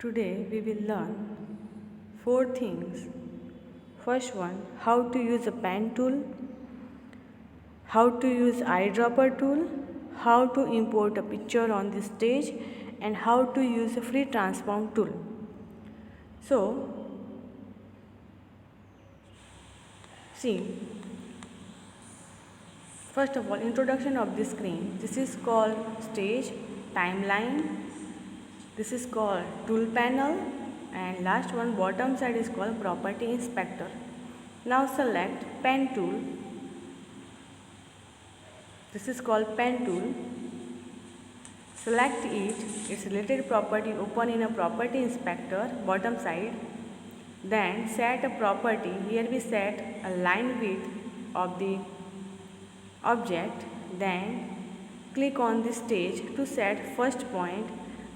Today we will learn 4 things. First one, how to use a pen tool, how to use eyedropper tool, how to import a picture on the stage, and how to use a free transform tool. So, see, first of all, introduction of the screen. This is called stage, timeline. This is called tool panel, and last one, bottom side, is called property inspector. Now select pen tool. This is called pen tool. Select it, its related property open in a property inspector, bottom side. Then set a property. Here we set a line width of the object. Then click on the stage to set first point.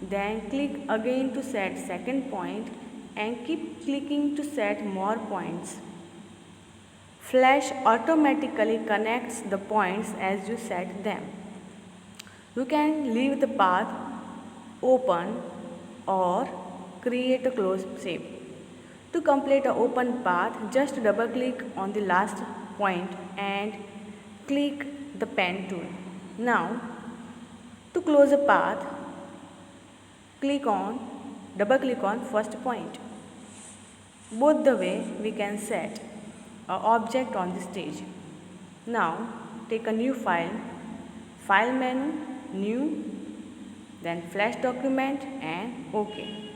Then click again to set second point and keep clicking to set more points. Flash automatically connects the points as you set them. You can leave the path open or create a closed shape. To complete an open path, just double click on the last point and click the pen tool. Now, to close a path, double click on first point. Both the way we can set an object on the stage. Now, take a new file, file menu, new, then flash document and OK.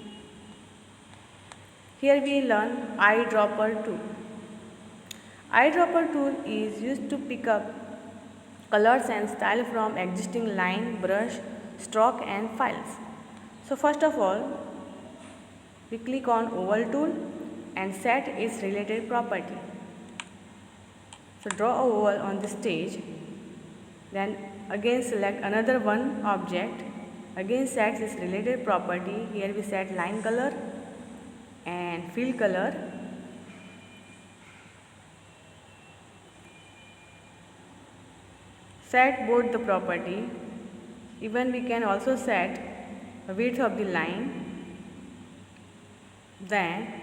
Here we learn eyedropper tool. Eyedropper tool is used to pick up colors and style from existing line, brush, stroke and files. So first of all, we click on oval tool and set its related property. So draw a oval on the stage, then again select another one object, again set its related property. Here we set line color and fill color. Set both the property. Even we can also set the width of the line. Then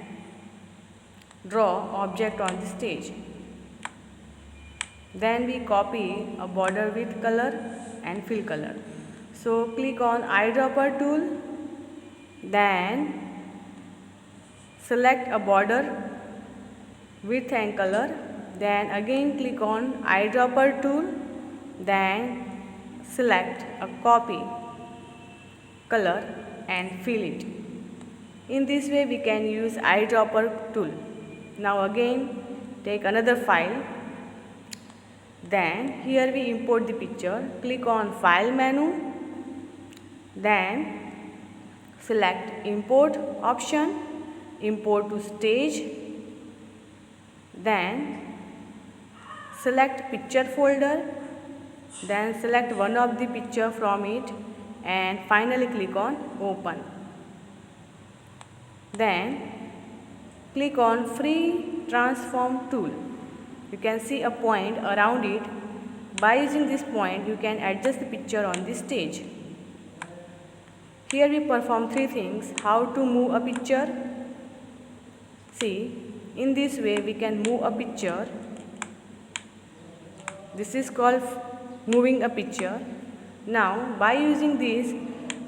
draw object on the stage. Then we copy a border with color and fill color. So click on eyedropper tool, then select a border, width and color, then again click on eyedropper tool, then select a copy, color and fill it. In this way we can use eyedropper tool. Now again take another file, then here we import the picture. Click on file menu, then select import option, import to stage, then select picture folder, then select one of the picture from it and finally click on open. Then click on free transform tool. You can see a point around it. By using this point, you can adjust the picture on the stage. Here we perform 3 things. How to move a picture. See, in this way we can move a picture. This is called moving a picture. Now, by using this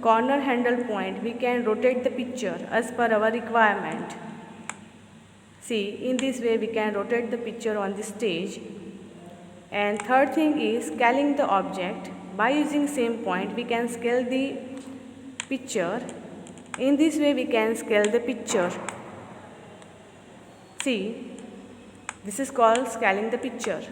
corner handle point, we can rotate the picture as per our requirement. See, in this way we can rotate the picture on the stage. And third thing is scaling the object. By using same point, we can scale the picture. In this way we can scale the picture. See, this is called scaling the picture.